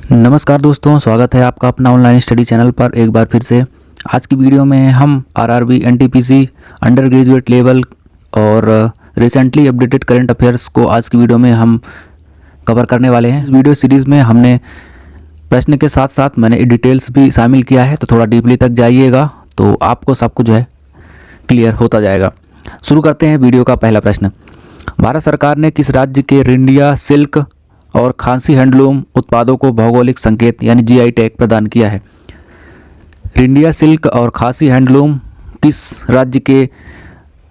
नमस्कार दोस्तों, स्वागत है आपका अपना ऑनलाइन स्टडी चैनल पर एक बार फिर से। आज की वीडियो में हम RRB, NTPC, under graduate level और रिसेंटली अपडेटेड करंट अफेयर्स को आज की वीडियो में हम कवर करने वाले हैं। इस वीडियो सीरीज़ में हमने प्रश्न के साथ साथ मैंने डिटेल्स भी शामिल किया है, तो थोड़ा डीपली तक जाइएगा तो आपको सब कुछ जो है क्लियर होता जाएगा। शुरू करते हैं वीडियो का पहला प्रश्न। भारत सरकार ने किस राज्य के रिंडिया सिल्क और खांसी हैंडलूम उत्पादों को भौगोलिक संकेत यानी जीआई टैग प्रदान किया है? रिंडिया सिल्क और खांसी हैंडलूम किस राज्य के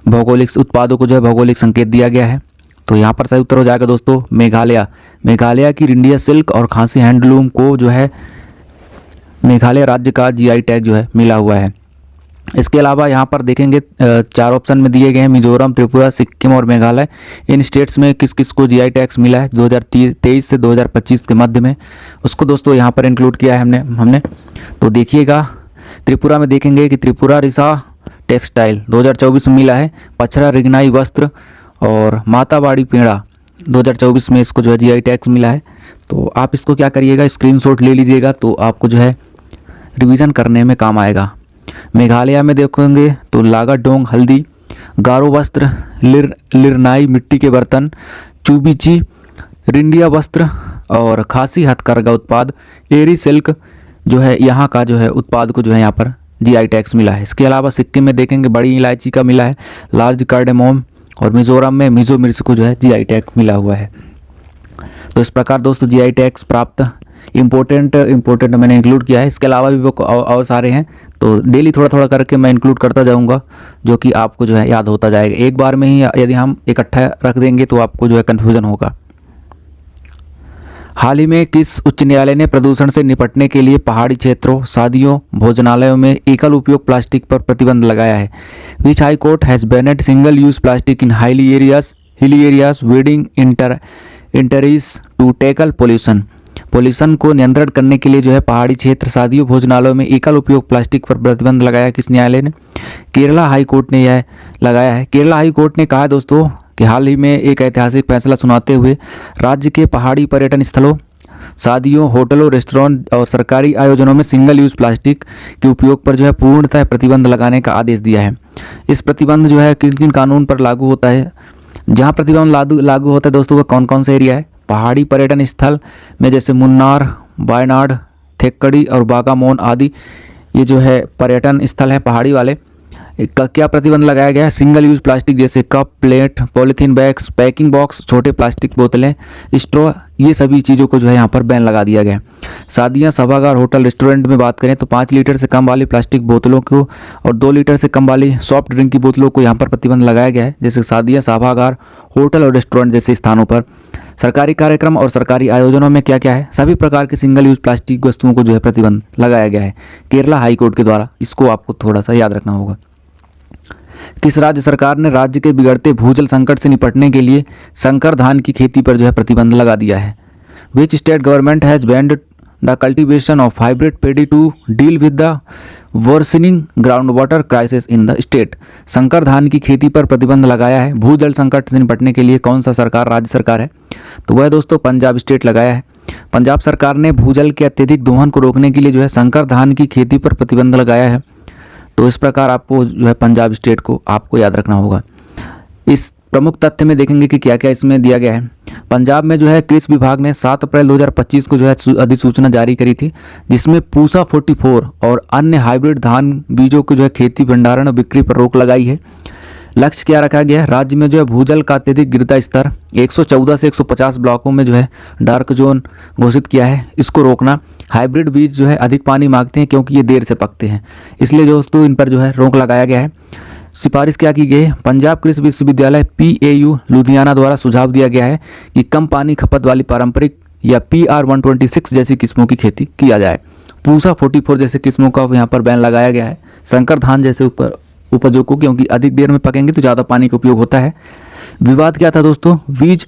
भौगोलिक उत्पादों को जो है भौगोलिक संकेत दिया गया है? तो यहाँ पर सही उत्तर हो जाएगा दोस्तों मेघालय। मेघालय की रिंडिया सिल्क और खांसी हैंडलूम को जो है मेघालय राज्य का जीआई टैग जो है मिला हुआ है। इसके अलावा यहाँ पर देखेंगे चार ऑप्शन में दिए गए हैं, मिजोरम, त्रिपुरा, सिक्किम और मेघालय। इन स्टेट्स में किस किस को जीआई टैग्स मिला है 2023 से 2025 के मध्य में, उसको दोस्तों यहाँ पर इंक्लूड किया है हमने। तो देखिएगा, त्रिपुरा में देखेंगे कि त्रिपुरा रिसा टेक्सटाइल 2024 में मिला है। पचरा रिगनाई वस्त्र और मातावाड़ी पेड़ा 2024 में इसको जो है जीआई टैग्स मिला है। तो आप इसको क्या करिएगा, स्क्रीनशॉट ले लीजिएगा तो आपको जो है रिवीजन करने में काम आएगा। मेघालय में देखेंगे तो लागाडोंग हल्दी, गारो वस्त्र, लिरनाई मिट्टी के बर्तन, चूबीची रिंडिया वस्त्र और खासी हथकरघा उत्पाद, एरी सिल्क जो है यहाँ का जो है उत्पाद को जो है यहाँ पर जीआई टैग्स मिला है। इसके अलावा सिक्किम में देखेंगे बड़ी इलायची का मिला है, लार्ज कार्डेमोम, और मिजोरम में मिजो मिर्च को जो है जीआई टैग मिला हुआ है। तो इस प्रकार दोस्तों जीआई टैग्स प्राप्त इम्पोर्टेंट मैंने इंक्लूड किया है। इसके अलावा भी वो और सारे हैं, तो डेली थोड़ा थोड़ा करके मैं इंक्लूड करता जाऊंगा, जो कि आपको जो है याद होता जाएगा। एक बार में ही यदि हम इकट्ठा रख देंगे तो आपको जो है कन्फ्यूजन होगा। हाल ही में किस उच्च न्यायालय ने प्रदूषण से निपटने के लिए पहाड़ी क्षेत्रों, शादियों, भोजनालयों में एकल उपयोग प्लास्टिक पर प्रतिबंध लगाया है? Which high court has banned single use plastic in hilly areas wedding entries to tackle pollution को नियंत्रण करने के लिए जो है पहाड़ी क्षेत्र, शादियों, भोजनालयों में एकल उपयोग प्लास्टिक पर प्रतिबंध लगाया किस न्यायालय ने? केरला हाई कोर्ट ने यह लगाया है। केरला हाई कोर्ट ने कहा दोस्तों कि हाल ही में एक ऐतिहासिक फैसला सुनाते हुए राज्य के पहाड़ी पर्यटन स्थलों, शादियों, होटलों, रेस्टोरेंट और सरकारी आयोजनों में सिंगल यूज प्लास्टिक के उपयोग पर जो है पूर्णतः प्रतिबंध लगाने का आदेश दिया है। इस प्रतिबंध जो है किन किन कानून पर लागू होता है? जहाँ प्रतिबंध लागू होता है दोस्तों, वो कौन कौन सा एरिया है? पहाड़ी पर्यटन स्थल में जैसे मुन्नार, वायनाड, थेक्कड़ी और बागामोन आदि ये जो है पर्यटन स्थल है पहाड़ी वाले, क्या प्रतिबंध लगाया गया है? सिंगल यूज प्लास्टिक जैसे cup, plate, polythene bags, packing box, छोटे प्लास्टिक बोतलें, स्ट्रॉ, ये सभी चीज़ों को जो है यहाँ पर बैन लगा दिया गया है। शादियाँ, सभागार, होटल, रेस्टोरेंट में बात करें तो 5 लीटर से कम वाली प्लास्टिक बोतलों को और 2 लीटर से कम वाली सॉफ्ट ड्रिंक की बोतलों को यहाँ पर प्रतिबंध लगाया गया है। जैसे शादियाँ, सभागार, होटल और रेस्टोरेंट जैसे स्थानों पर। सरकारी कार्यक्रम और सरकारी आयोजनों में क्या क्या है? सभी प्रकार के सिंगल यूज प्लास्टिक वस्तुओं को जो है प्रतिबंध लगाया गया है केरला हाई कोर्ट के द्वारा। इसको आपको थोड़ा सा याद रखना होगा। किस राज्य सरकार ने राज्य के बिगड़ते भूजल संकट से निपटने के लिए संकर धान की खेती पर जो है प्रतिबंध लगा दिया है? Which state government has banned the cultivation of hybrid paddy to deal with the worsening ground water crisis in the state? संकर धान की खेती पर प्रतिबंध लगाया है भूजल संकट से निपटने के लिए कौन सा सरकार, राज्य सरकार है? तो वह दोस्तों पंजाब स्टेट लगाया है। पंजाब सरकार ने भूजल के अत्यधिक दोहन को रोकने के लिए जो है संकर धान की खेती पर प्रतिबंध लगाया है। तो इस प्रकार आपको जो है पंजाब स्टेट को आपको याद रखना होगा। इस प्रमुख तथ्य में देखेंगे कि क्या क्या इसमें दिया गया है। पंजाब में जो है कृषि विभाग ने 7 अप्रैल 2025 को जो है अधिसूचना जारी करी थी, जिसमें पूसा 44 और अन्य हाइब्रिड धान बीजों को जो है खेती, भंडारण और बिक्री पर रोक लगाई है। लक्ष्य क्या रखा गया है? राज्य में जो है भूजल का अत्यधिक गिरता स्तर 114 से 150 ब्लॉकों में जो है डार्क जोन घोषित किया है, इसको रोकना। हाइब्रिड बीज जो है अधिक पानी मांगते हैं क्योंकि ये देर से पकते हैं, इसलिए दोस्तों इन पर जो है रोक लगाया गया है। सिफारिश क्या की गई है? पंजाब कृषि विश्वविद्यालय PAU लुधियाना द्वारा सुझाव दिया गया है कि कम पानी खपत वाली पारंपरिक या PR 126 जैसी किस्मों की खेती किया जाए। पूसा 44 जैसे किस्मों का यहाँ पर बैन लगाया गया है संकर धान जैसे उपजों को, क्योंकि अधिक देर में पकेंगे तो ज़्यादा पानी का उपयोग होता है। विवाद क्या था दोस्तों? बीज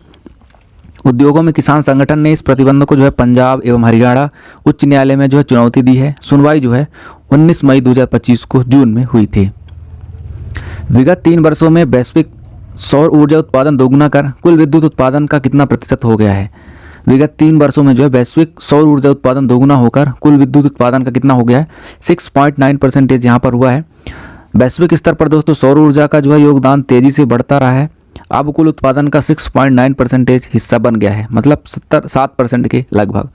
उद्योगों में किसान संगठन ने इस प्रतिबंध को जो है पंजाब एवं हरियाणा उच्च न्यायालय में जो है चुनौती दी है। सुनवाई जो है 19 मई 2025 को जून में हुई थी। विगत 3 वर्षों में वैश्विक सौर ऊर्जा उत्पादन दोगुना कर कुल विद्युत उत्पादन का कितना प्रतिशत हो गया है? विगत 3 वर्षों में जो है वैश्विक सौर ऊर्जा उत्पादन दोगुना होकर कुल विद्युत उत्पादन का कितना हो गया है, 6.9% यहाँ पर हुआ है। वैश्विक स्तर पर दोस्तों सौर ऊर्जा का जो है योगदान तेजी से बढ़ता रहा है। अब कुल उत्पादन का 6.9% हिस्सा बन गया है, मतलब 7% के लगभग।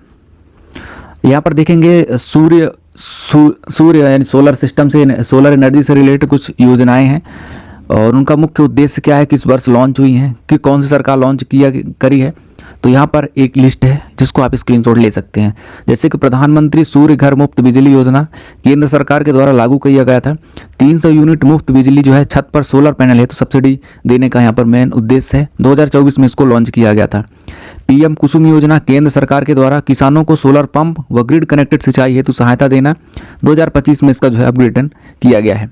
यहाँ पर देखेंगे सूर्य यानी सोलर सिस्टम से, सोलर एनर्जी से रिलेटेड कुछ योजनाएं हैं और उनका मुख्य उद्देश्य क्या है, किस वर्ष लॉन्च हुई हैं, कि कौन सी सरकार लॉन्च करी है। तो यहाँ पर एक लिस्ट है जिसको आप स्क्रीनशॉट ले सकते हैं। जैसे कि प्रधानमंत्री सूर्य घर मुफ्त बिजली योजना केंद्र सरकार के द्वारा लागू किया गया था। 300 यूनिट मुफ्त बिजली जो है छत पर सोलर पैनल है तो सब्सिडी देने का यहाँ पर मेन उद्देश्य है। 2024 में इसको लॉन्च किया गया था। पीएम कुसुम योजना केंद्र सरकार के द्वारा किसानों को सोलर पंप व ग्रिड कनेक्टेड सिंचाई हेतु सहायता देना, 2025 में इसका जो है अपग्रेडन किया गया है।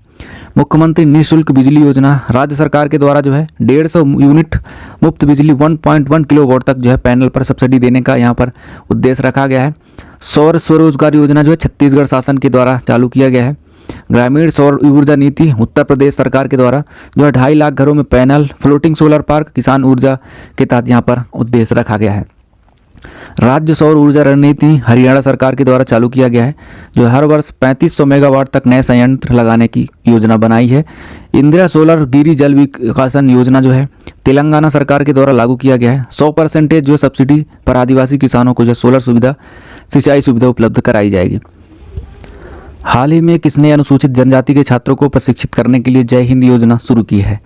मुख्यमंत्री निःशुल्क बिजली योजना राज्य सरकार के द्वारा जो है 150 यूनिट मुफ्त बिजली 1.1 किलोवाट तक जो है पैनल पर सब्सिडी देने का यहाँ पर उद्देश्य रखा गया है। सौर स्वरोजगार योजना जो है छत्तीसगढ़ शासन के द्वारा चालू किया गया है। ग्रामीण सौर ऊर्जा नीति उत्तर प्रदेश सरकार के द्वारा जो है 2.5 लाख घरों में पैनल फ्लोटिंग सोलर पार्क किसान ऊर्जा के तहत यहाँ पर उद्देश्य रखा गया है। राज्य सौर ऊर्जा रणनीति हरियाणा सरकार के द्वारा चालू किया गया है, जो हर वर्ष 3500 मेगावाट तक नए संयंत्र लगाने की योजना बनाई है। इंदिरा सोलर गिरी जल विकासन योजना जो है तेलंगाना सरकार के द्वारा लागू किया गया है। 100% जो सब्सिडी पर आदिवासी किसानों को जो सोलर सुविधा सिंचाई सुविधा उपलब्ध कराई जाएगी। हाल ही में किसने अनुसूचित जनजाति के छात्रों को प्रशिक्षित करने के लिए जय हिंद योजना शुरू की है?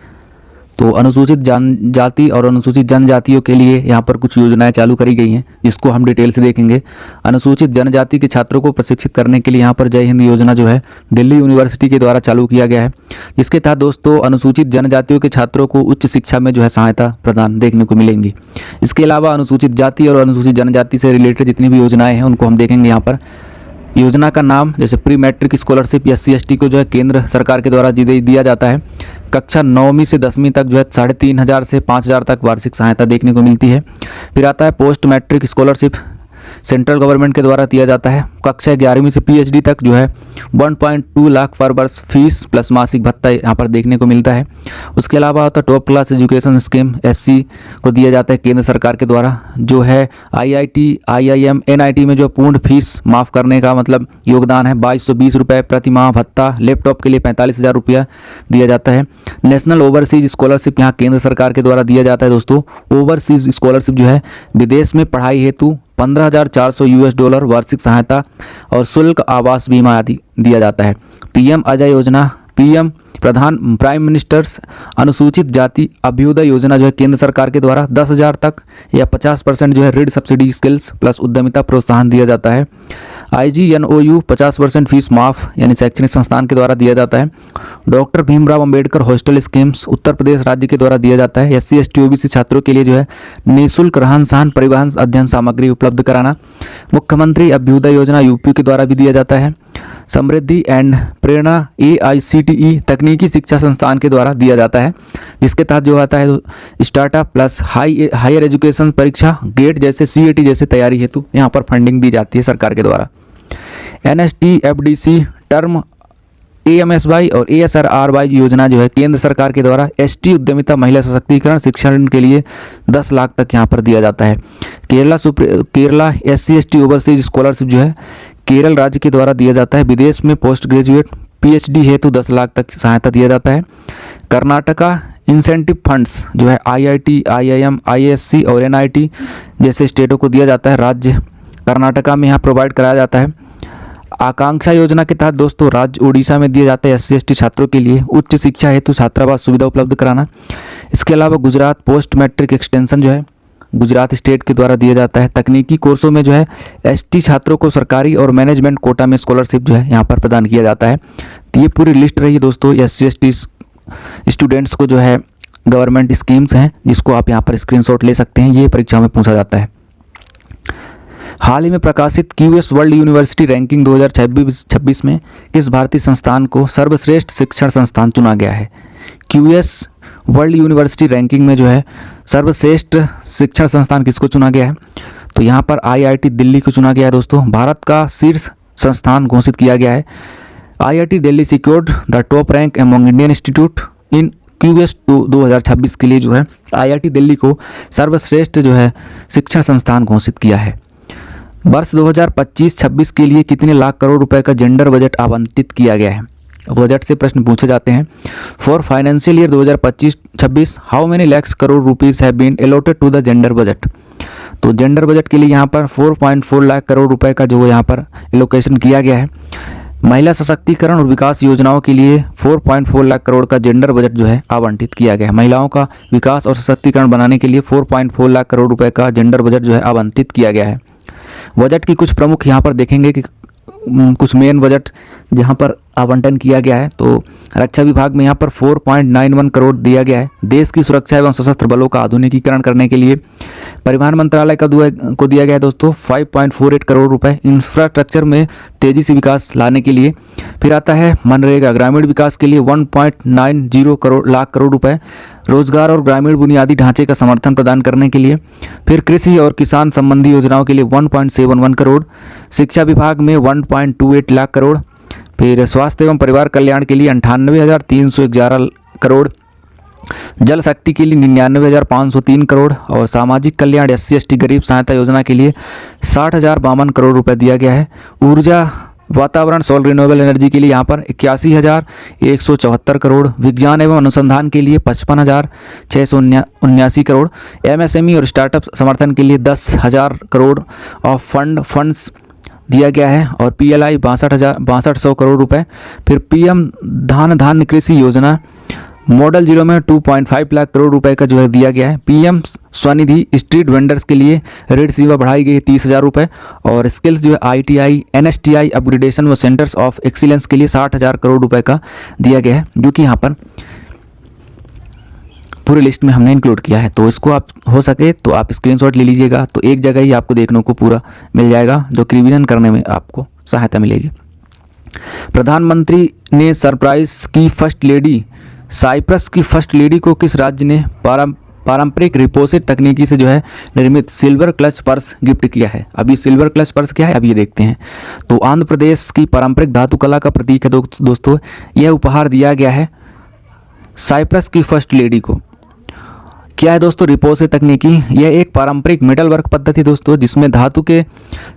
तो अनुसूचित जनजाति और अनुसूचित जनजातियों के लिए यहाँ पर कुछ योजनाएं चालू करी गई हैं, जिसको हम डिटेल से देखेंगे। अनुसूचित जनजाति के छात्रों को प्रशिक्षित करने के लिए यहाँ पर जय हिंद योजना जो है दिल्ली यूनिवर्सिटी के द्वारा चालू किया गया है, जिसके तहत दोस्तों अनुसूचित जनजातियों के छात्रों को उच्च शिक्षा में जो है सहायता प्रदान देखने को मिलेंगी। इसके अलावा अनुसूचित जाति और अनुसूचित जनजाति से रिलेटेड जितनी भी योजनाएँ हैं उनको हम देखेंगे। यहाँ पर योजना का नाम जैसे प्री मैट्रिक स्कॉलरशिप SC/ST को जो है केंद्र सरकार के द्वारा दिया जाता है। कक्षा 9वीं से 10वीं तक जो है 3500 से 5000 तक वार्षिक सहायता देखने को मिलती है। फिर आता है post matric scholarship, central government के द्वारा दिया जाता है। कक्षा 11वीं से PhD तक जो है 1.2 लाख पर वर्ष फीस प्लस मासिक भत्ता यहाँ पर देखने को मिलता है। उसके अलावा होता है top class education scheme SC को दिया जाता है केंद्र सरकार के द्वारा, जो है IIT, IIM, NIT में जो पूर्ण फीस माफ़ करने का मतलब योगदान है 2220 रुपये प्रति माह भत्ता। लैपटॉप के लिए 45,000 रुपया दिया जाता है। नेशनल ओवरसीज स्कॉलरशिप यहाँ केंद्र सरकार के द्वारा दिया जाता है दोस्तों। ओवरसीज स्कॉलरशिप जो है विदेश में पढ़ाई हेतु $15,400 वार्षिक सहायता और शुल्क आवास बीमा आदि दिया जाता है। PM अजय योजना, PM प्राइम मिनिस्टर्स अनुसूचित जाति अभ्युदय योजना जो है केंद्र सरकार के द्वारा 10,000 तक या 50% जो है ऋण सब्सिडी स्किल्स प्लस उद्यमिता प्रोत्साहन दिया जाता है। IGNOU 50% फीस माफ यानी शैक्षणिक संस्थान के द्वारा दिया जाता है। Doctor Bhimrao Ambedkar hostel schemes Uttar Pradesh राज्य के द्वारा दिया जाता है। SC/ST OBC छात्रों के लिए जो है निःशुल्क रहन सहन परिवहन अध्ययन सामग्री उपलब्ध कराना। मुख्यमंत्री अभ्युदय योजना UP के द्वारा भी दिया जाता है। समृद्धि एंड प्रेरणा AICTE तकनीकी शिक्षा संस्थान के द्वारा दिया जाता है, जिसके तहत जो आता है स्टार्टअप प्लस हायर एजुकेशन परीक्षा गेट जैसे CAT जैसे तैयारी हेतु यहाँ पर फंडिंग दी जाती है सरकार के द्वारा। NST FDC टर्म AMSY और ASRRY योजना जो है केंद्र सरकार के द्वारा ST उद्यमिता महिला सशक्तिकरण शिक्षण के लिए 10 लाख तक यहाँ पर दिया जाता है। केरला SC/ST ओवरसीज स्कॉलरशिप जो है केरल राज्य के द्वारा दिया जाता है। विदेश में पोस्ट ग्रेजुएट PhD हेतु 10 लाख तक सहायता दिया जाता है। कर्नाटका इंसेंटिव फंड्स जो है IIT, IIM, ISC और NIT जैसे स्टेटों को दिया जाता है। राज्य कर्नाटका में यहाँ प्रोवाइड कराया जाता है। आकांक्षा योजना के तहत दोस्तों राज्य उड़ीसा में दिया जाता है SC/ST छात्रों के लिए उच्च शिक्षा हेतु छात्रावास सुविधा उपलब्ध कराना। इसके अलावा गुजरात पोस्ट मैट्रिक एक्सटेंशन जो है गुजरात स्टेट के द्वारा दिया जाता है। तकनीकी कोर्सों में जो है ST छात्रों को सरकारी और मैनेजमेंट कोटा में स्कॉलरशिप जो है यहाँ पर प्रदान किया जाता है। तो ये पूरी लिस्ट रही दोस्तों SC/ST स्टूडेंट्स को जो है गवर्नमेंट स्कीम्स हैं, जिसको आप यहाँ पर स्क्रीनशॉट ले सकते हैं। ये परीक्षा में पूछा जाता है। हाल ही में प्रकाशित QS वर्ल्ड यूनिवर्सिटी रैंकिंग 2026 में किस भारतीय संस्थान को सर्वश्रेष्ठ शिक्षण संस्थान चुना गया है? QS वर्ल्ड यूनिवर्सिटी रैंकिंग में जो है सर्वश्रेष्ठ शिक्षण संस्थान किसको चुना गया है? तो यहाँ पर IIT दिल्ली को चुना गया है दोस्तों। भारत का शीर्ष संस्थान घोषित किया गया है। IIT Delhi secured the top rank among Indian institute in QS 2026 के लिए जो है IIT दिल्ली को सर्वश्रेष्ठ जो है शिक्षण संस्थान घोषित किया है। वर्ष 2025-26 के लिए कितने लाख करोड़ रुपए का जेंडर बजट आवंटित किया गया है? बजट से प्रश्न पूछे जाते हैं। For financial year 2025-26 how many lakhs crore rupees have been allotted to the gender budget? तो जेंडर बजट के लिए यहाँ पर 4.4 लाख करोड़ रुपए का जो यहाँ पर एलोकेशन किया गया है। महिला सशक्तिकरण और विकास योजनाओं के लिए 4.4 लाख करोड़ का जेंडर बजट जो है आवंटित किया गया है। महिलाओं का विकास और सशक्तिकरण बनाने के लिए 4.4 लाख करोड़ रुपए का जेंडर बजट जो है आवंटित किया गया है। बजट की कुछ प्रमुख यहाँ पर देखेंगे कि कुछ मेन बजट जहाँ पर आवंटन किया गया है। तो रक्षा विभाग में यहाँ पर 4.91 करोड़ दिया गया है। देश की सुरक्षा एवं सशस्त्र बलों का आधुनिकीकरण करने के लिए परिवहन मंत्रालय को दिया गया है दोस्तों 5.48 करोड़ रुपए इंफ्रास्ट्रक्चर में तेजी से विकास लाने के लिए। फिर आता है मनरेगा ग्रामीण विकास के लिए 1.90 लाख करोड़ रुपए रोजगार और ग्रामीण बुनियादी ढांचे का समर्थन प्रदान करने के लिए। फिर कृषि और किसान संबंधी योजनाओं के लिए 1.71 करोड़, शिक्षा विभाग में 1.28 लाख करोड़, फिर स्वास्थ्य एवं परिवार कल्याण के लिए 98,311 करोड़, जल शक्ति के लिए 99,503 करोड़ और सामाजिक कल्याण SC/ST गरीब सहायता योजना के लिए 60,052 करोड़ रुपए दिया गया है। ऊर्जा वातावरण सोलर रिन्यूएबल एनर्जी के लिए यहाँ पर 81,174 करोड़, विज्ञान एवं अनुसंधान के लिए 55,679 करोड़, MSME और स्टार्टअप समर्थन के लिए 10,000 करोड़ ऑफ फंड्स दिया गया है और PLI 62,100 करोड़ रुपए। फिर PM धान्य कृषि योजना मॉडल 0 में 2.5 लाख करोड़ रुपए का जो है दिया गया है। PM स्वनिधि स्ट्रीट वेंडर्स के लिए ऋण सीमा बढ़ाई गई 30,000 रुपये और स्किल्स जो है ITI NSTI अपग्रेडेशन व सेंटर्स ऑफ एक्सीलेंस के लिए 60,000 करोड़ रुपए का दिया गया है, जो कि यहाँ पर पूरी लिस्ट में हमने इंक्लूड किया है। तो इसको आप हो सके तो आप स्क्रीनशॉट ले लीजिएगा, तो एक जगह ही आपको देखने को पूरा मिल जाएगा, जो कि रिविजन करने में आपको सहायता मिलेगी। प्रधानमंत्री ने साइप्रस की फर्स्ट लेडी को किस राज्य ने पारंपरिक रिपोसिट तकनीकी से जो है निर्मित सिल्वर क्लच पर्स गिफ्ट किया है? अभी सिल्वर क्लच पर्स क्या है अब ये देखते हैं। तो आंध्र प्रदेश की पारंपरिक धातु कला का प्रतीक है दोस्तों, यह उपहार दिया गया है साइप्रस की फर्स्ट लेडी को। क्या है दोस्तों रिपोसिट तकनीकी? यह एक पारंपरिक मेटल वर्क पद्धति दोस्तों, जिसमें धातु के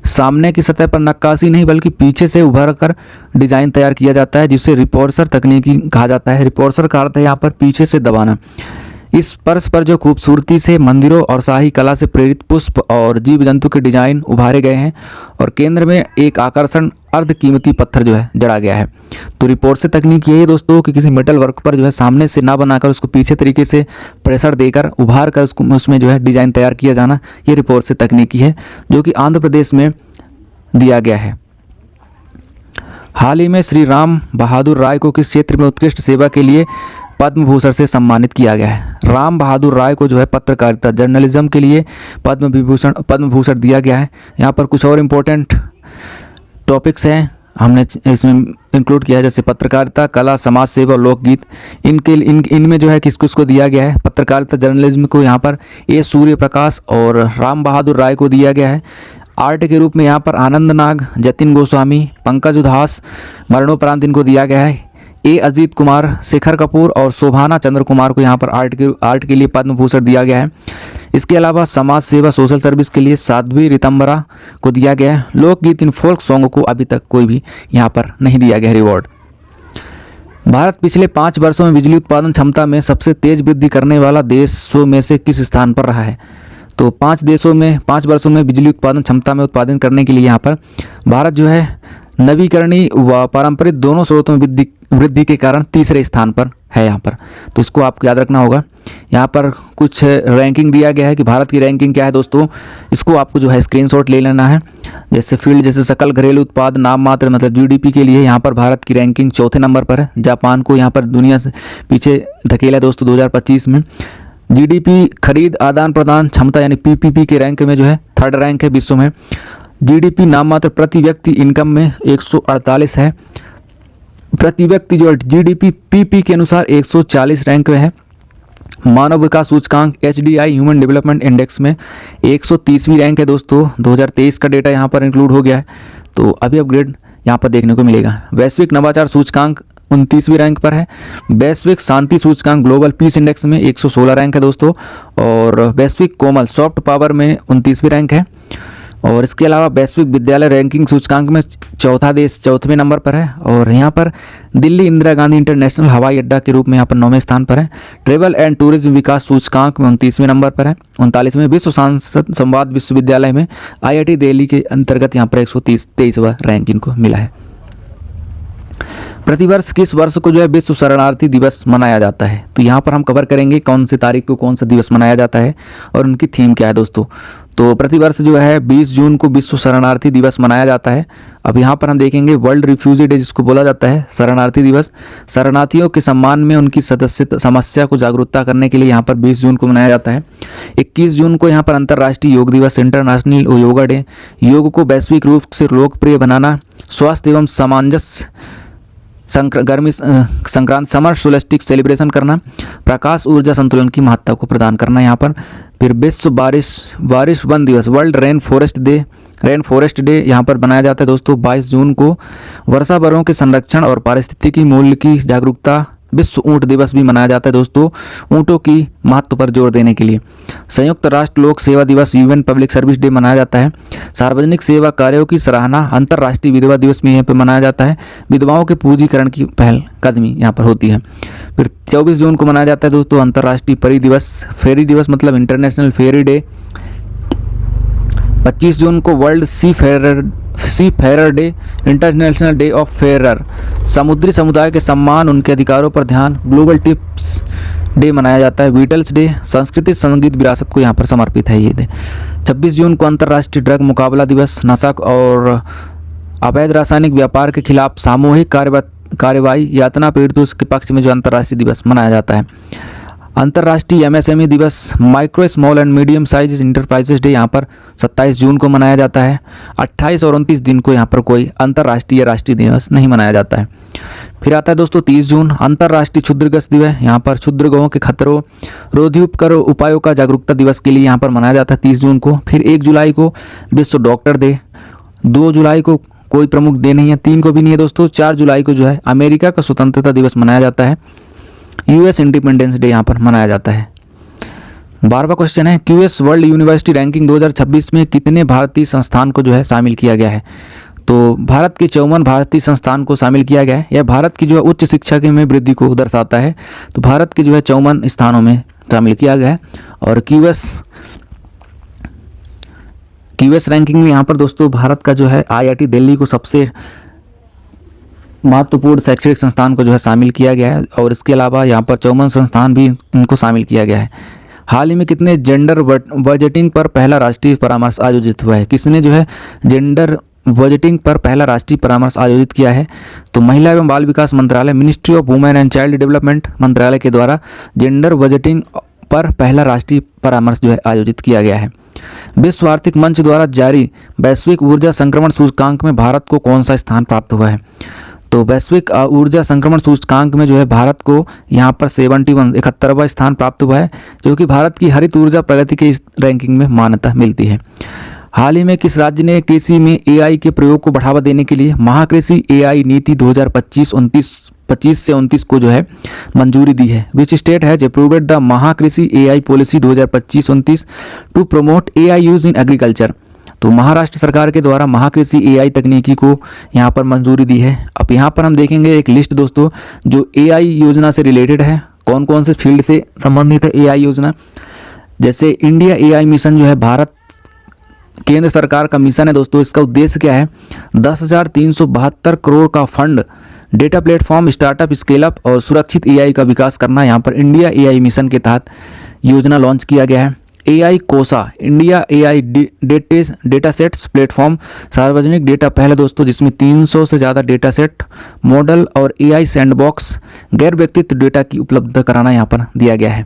सामने की सतह पर नक्काशी नहीं बल्कि पीछे से उभर कर डिजाइन तैयार किया जाता है, जिसे रिपोर्सर तकनीकी कहा जाता है। रिपोर्सर का अर्थ है यहाँ पर पीछे से दबाना। इस पर्स पर जो खूबसूरती से मंदिरों और शाही कला से प्रेरित पुष्प और जीव जंतु के डिजाइन उभारे गए हैं और केंद्र में एक आकर्षण अर्ध कीमती पत्थर जो है जड़ा गया है। तो रिपोर्ट से तकनीक यही है दोस्तों कि किसी मेटल वर्क पर जो है सामने से ना बनाकर उसको पीछे तरीके से प्रेशर देकर उभार कर उसमें जो है डिजाइन तैयार किया जाना, ये रिपोर्ट से तकनीकी है, जो कि आंध्र प्रदेश में दिया गया है। हाल ही में श्री राम बहादुर राय को किस क्षेत्र में उत्कृष्ट सेवा के लिए पद्म भूषण से सम्मानित किया गया है? राम बहादुर राय को जो है पत्रकारिता जर्नलिज्म के लिए पद्म भूषण दिया गया है। यहाँ पर कुछ और इम्पोर्टेंट टॉपिक्स हैं हमने इसमें इंक्लूड किया है, जैसे पत्रकारिता, कला, समाज सेवा, लोकगीत। इनमें जो है किसको दिया गया है? पत्रकारिता जर्नलिज्म को यहाँ पर A सूर्य प्रकाश और राम बहादुर राय को दिया गया है। आर्ट के रूप में यहाँ पर आनंद नाग, जतिन गोस्वामी, पंकज उधास, मरणोपरांत इनको दिया गया है। A अजीत कुमार, शेखर कपूर और शोभाना चंद्र कुमार को यहाँ पर आर्ट के लिए पद्म भूषण दिया गया है। इसके अलावा समाज सेवा सोशल सर्विस के लिए साध्वी रितंबरा को दिया गया है। लोकगीत इन फोल्क सॉन्ग को अभी तक कोई भी यहाँ पर नहीं दिया गया रिवॉर्ड। भारत पिछले 5 वर्षों में बिजली उत्पादन क्षमता में सबसे तेज वृद्धि करने वाला देशों में से किस स्थान पर रहा है? तो 5 वर्षों में बिजली उत्पादन क्षमता में उत्पादन करने के लिए यहाँ पर भारत जो है नवीकरणीय व पारंपरिक दोनों स्रोतों में वृद्धि के कारण तीसरे स्थान पर है यहाँ पर। तो इसको आपको याद रखना होगा। यहाँ पर कुछ रैंकिंग दिया गया है कि भारत की रैंकिंग क्या है दोस्तों, इसको आपको जो है स्क्रीनशॉट ले लेना है। जैसे फील्ड जैसे सकल घरेलू उत्पाद नाम मात्र मतलब GDP के लिए यहाँ पर भारत की रैंकिंग 4थे नंबर पर है। जापान को यहाँ पर दुनिया से पीछे धकेला दोस्तों 2025 में। GDP खरीद आदान प्रदान क्षमता यानी PPP के रैंक में जो है 3rd रैंक है विश्व में। GDP नाम मात्र प्रति व्यक्ति इनकम में 148 है। प्रति व्यक्ति जो GDP PP के अनुसार 140 रैंक में है। मानव विकास सूचकांक HDI ह्यूमन डेवलपमेंट इंडेक्स में 130वीं रैंक है दोस्तों। 2023 का डेटा यहाँ पर इंक्लूड हो गया है, तो अभी अपग्रेड यहाँ पर देखने को मिलेगा। वैश्विक नवाचार सूचकांक 29वीं रैंक पर है। वैश्विक शांति सूचकांक ग्लोबल पीस इंडेक्स में 116 रैंक है दोस्तों, और वैश्विक कोमल सॉफ्ट पावर में 29वीं रैंक है। और इसके अलावा वैश्विक विद्यालय रैंकिंग सूचकांक में चौथा देश 4वें नंबर पर है, और यहाँ पर दिल्ली इंदिरा गांधी इंटरनेशनल हवाई अड्डा के रूप में यहाँ पर 9वें स्थान पर है। ट्रेवल एंड टूरिज्म विकास सूचकांक में 29वें नंबर पर है। 39वें विश्व सांसद संवाद विश्वविद्यालय में IIT दिल्ली के अंतर्गत यहाँ पर 123वां रैंक इनको मिला है। प्रतिवर्ष किस वर्ष को जो है विश्व शरणार्थी दिवस मनाया जाता है? तो यहाँ पर हम कवर करेंगे कौन सी तारीख को कौन सा दिवस मनाया जाता है और उनकी थीम क्या है दोस्तों। तो प्रतिवर्ष जो है 20 जून को विश्व शरणार्थी दिवस मनाया जाता है। अब यहाँ पर हम देखेंगे वर्ल्ड रिफ्यूजी डे जिसको बोला जाता है, शरणार्थी दिवस। शरणार्थियों के सम्मान में उनकी समस्या को जागरूकता करने के लिए यहाँ पर 20 जून को मनाया जाता है। 21 जून को यहाँ पर अंतर्राष्ट्रीय योग दिवस, इंटरनेशनल योगा डे। योग को वैश्विक रूप से लोकप्रिय बनाना, स्वास्थ्य एवं सामंजस्य गर्मी संक्रांत समर सोलेस्टिक सेलिब्रेशन करना, प्रकाश ऊर्जा संतुलन की महत्ता को प्रदान करना यहाँ पर। फिर विश्व बारिश वन दिवस, वर्ल्ड रेन फॉरेस्ट डे यहाँ पर बनाया जाता है दोस्तों 22 जून को। वर्षावनों के संरक्षण और पारिस्थितिकी मूल्य की जागरूकता। विश्व ऊंट दिवस भी मनाया जाता है दोस्तों, ऊंटों की महत्व पर जोर देने के लिए। संयुक्त राष्ट्र लोक सेवा दिवस, UN पब्लिक सर्विस डे मनाया जाता है। सार्वजनिक सेवा कार्यों की सराहना, अंतर्राष्ट्रीय विधवा दिवस भी यहाँ पर मनाया जाता है। विधवाओं के पूंजीकरण की पहल कदमी यहाँ पर होती है। फिर 24 जून को मनाया जाता है दोस्तों अंतर्राष्ट्रीय परी दिवस, फेरी दिवस मतलब इंटरनेशनल फेरी डे। 25 जून को world seafarer day, international day of farer. समुद्री समुदाय के सम्मान, उनके अधिकारों पर ध्यान, ग्लोबल टिप्स डे मनाया जाता है। बीटल्स डे, संस्कृति संगीत विरासत को यहाँ पर समर्पित है ये डे। 26 जून को अंतर्राष्ट्रीय ड्रग मुकाबला दिवस, नशा और अवैध रासायनिक व्यापार के खिलाफ सामूहिक कार्यवाही, यातना पीड़ितों के पक्ष में जो अंतर्राष्ट्रीय दिवस मनाया जाता है। अंतर्राष्ट्रीय MSME दिवस, micro small and medium size enterprises day यहाँ पर 27 जून को मनाया जाता है। 28 और 29 दिन को यहाँ पर कोई अंतर्राष्ट्रीय या राष्ट्रीय दिवस नहीं मनाया जाता है। फिर आता है दोस्तों 30 जून अंतर्राष्ट्रीय क्षुद्रग्रस्त दिवस, यहाँ पर क्षुद्रग्रहों के खतरों रोधी उपकर उपायों का जागरूकता दिवस के लिए यहाँ पर मनाया जाता है 30 जून को। फिर 1 जुलाई को विश्व डॉक्टर डे, 2 जुलाई को कोई प्रमुख डे नहीं है, 3 को भी नहीं है दोस्तों। 4 जुलाई को जो है अमेरिका का स्वतंत्रता दिवस मनाया जाता है, US इंडिपेंडेंस डे यहाँ पर मनाया जाता है। 12वां क्वेश्चन है QS वर्ल्ड यूनिवर्सिटी रैंकिंग 2026 में कितने भारतीय संस्थान को जो है शामिल किया गया है? तो भारत के 54 भारतीय संस्थान को शामिल किया गया है। यह भारत की जो है उच्च शिक्षा के में वृद्धि को दर्शाता है। तो भारत के जो है 54 स्थानों में शामिल किया गया है। और QS रैंकिंग में यहाँ पर दोस्तों भारत का जो है IIT दिल्ली को सबसे महत्वपूर्ण शैक्षणिक संस्थान को जो है शामिल किया गया है, और इसके अलावा यहाँ पर 54 संस्थान भी इनको शामिल किया गया है। हाल ही में कितने जेंडर बजटिंग पर पहला राष्ट्रीय परामर्श आयोजित हुआ है? किसने जो है जेंडर बजटिंग पर पहला राष्ट्रीय परामर्श आयोजित किया है? तो महिला एवं बाल विकास मंत्रालय, ministry of women and child development मंत्रालय के द्वारा जेंडर बजटिंग पर पहला राष्ट्रीय परामर्श जो है आयोजित किया गया है। विश्व आर्थिक मंच द्वारा जारी वैश्विक ऊर्जा संक्रमण सूचकांक में भारत को कौन सा स्थान प्राप्त हुआ है? तो वैश्विक ऊर्जा संक्रमण सूचकांक में जो है भारत को यहाँ पर 71वां स्थान प्राप्त हुआ है, जो कि भारत की हरित ऊर्जा प्रगति के इस रैंकिंग में मान्यता मिलती है। हाल ही में किस राज्य ने कृषि में AI के प्रयोग को बढ़ावा देने के लिए महाकृषि AI नीति 2025 से 29 को जो है मंजूरी दी है? Which state has approved the Mahakrishi AI policy 2025-29 to promote AI use in agriculture? तो महाराष्ट्र सरकार के द्वारा महाकृषि AI तकनीकी को यहाँ पर मंजूरी दी है। अब यहाँ पर हम देखेंगे एक लिस्ट दोस्तों जो AI योजना से रिलेटेड है, कौन कौन से फील्ड से संबंधित है AI योजना। जैसे इंडिया AI मिशन जो है भारत केंद्र सरकार का मिशन है दोस्तों। इसका उद्देश्य क्या है? 10,372 करोड़ का fund data platform, startup, scale up और सुरक्षित AI का विकास करना यहाँ पर इंडिया AI मिशन के तहत योजना लॉन्च किया गया है। AI कोसा, India AI data sets platform, सार्वजनिक डेटा पहले दोस्तों जिसमें 300 से ज़्यादा डेटा सेट, मॉडल और AI सैंडबॉक्स गैर व्यक्तिगत डेटा की उपलब्ध कराना यहाँ पर दिया गया है।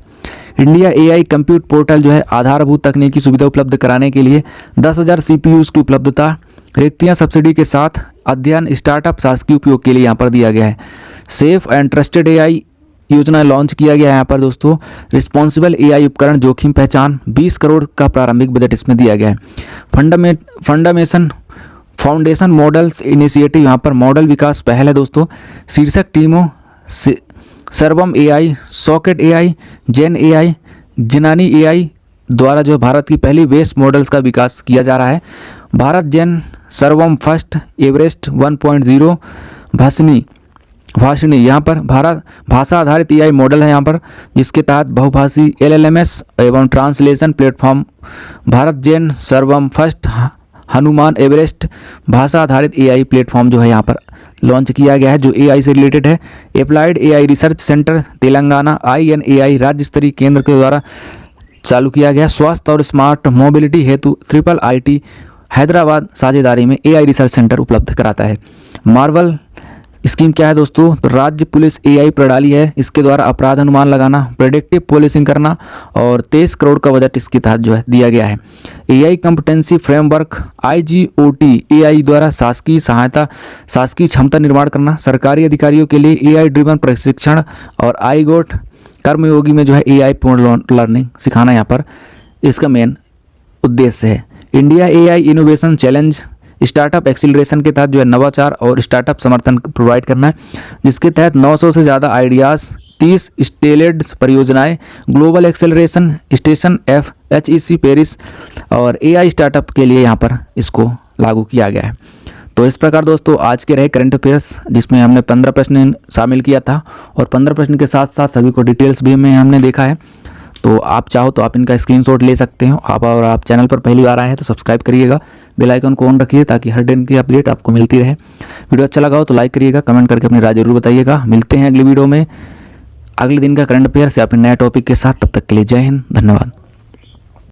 इंडिया AI कंप्यूट पोर्टल जो है आधारभूत तकनीकी सुविधा उपलब्ध कराने के लिए 10,000 CPUs की उपलब्धता, रिक्तियाँ सब्सिडी के साथ अध्ययन, स्टार्टअप शासकीय उपयोग के लिए यहाँ पर दिया गया है। सेफ एंड ट्रस्टेड AI योजना लॉन्च किया गया है यहाँ पर दोस्तों। रिस्पॉन्सिबल AI उपकरण जोखिम पहचान 20 करोड़ का प्रारंभिक बजट इसमें दिया गया है। फाउंडेशन मॉडल्स इनिशिएटिव, यहाँ पर मॉडल विकास पहल है दोस्तों। शीर्षक टीमों सर्वम एआई, सॉकेट एआई, जेन एआई, जिनानी एआई द्वारा जो भारत की पहली बेस मॉडल्स का विकास किया जा रहा है। भारत जेन, सर्वम फर्स्ट, एवरेस्ट 1.0, भाषिणी यहाँ पर भारत भाषा आधारित एआई मॉडल है यहाँ पर, जिसके तहत बहुभाषी एलएलएमएस एवं ट्रांसलेशन प्लेटफॉर्म। भारत जेन, सर्वम फर्स्ट, हनुमान, एवरेस्ट भाषा आधारित एआई प्लेटफॉर्म जो है यहाँ पर लॉन्च किया गया है, जो एआई से रिलेटेड है। Applied AI research centre Telangana INAI राज्य स्तरीय केंद्र के द्वारा चालू किया गया। स्वास्थ्य और स्मार्ट मोबिलिटी हेतु IIIT हैदराबाद साझेदारी में एआई रिसर्च सेंटर उपलब्ध कराता है। मार्वल स्कीम क्या है दोस्तों? तो राज्य पुलिस एआई प्रणाली है, इसके द्वारा अपराध अनुमान लगाना, प्रेडिक्टिव पुलिसिंग करना, और 23 करोड़ का बजट इसके तहत जो है दिया गया है। AI competency framework IGOT AI द्वारा शासकीय सहायता, शासकीय क्षमता निर्माण करना, सरकारी अधिकारियों के लिए एआई ड्रिवन प्रशिक्षण, और IGOT कर्मयोगी में जो है एआई पूर्ण लर्निंग सिखाना यहाँ पर इसका मेन उद्देश्य है। India AI innovation challenge startup acceleration के तहत जो है नवाचार और स्टार्टअप समर्थन प्रोवाइड करना है, जिसके तहत 900 से ज़्यादा आइडियाज़, 30 स्टेलेड परियोजनाएं, global acceleration station FHEC Paris और एआई स्टार्टअप के लिए यहाँ पर इसको लागू किया गया है। तो इस प्रकार दोस्तों आज के रहे करंट अफेयर्स, जिसमें हमने 15 प्रश्न शामिल किया था, और 15 प्रश्न के साथ साथ सभी को डिटेल्स भी में हमने देखा है। तो आप चाहो तो आप इनका स्क्रीनशॉट ले सकते हो। आप चैनल पर पहली बार आए हैं तो सब्सक्राइब करिएगा, बेल आइकन को ऑन रखिए ताकि हर दिन की अपडेट आपको मिलती रहे। वीडियो अच्छा लगा हो तो लाइक करिएगा, कमेंट करके अपनी राय जरूर बताइएगा। मिलते हैं अगली वीडियो में अगले दिन का करंट अफेयर्स या फिर नए टॉपिक के साथ। तब तक के लिए जय हिंद, धन्यवाद।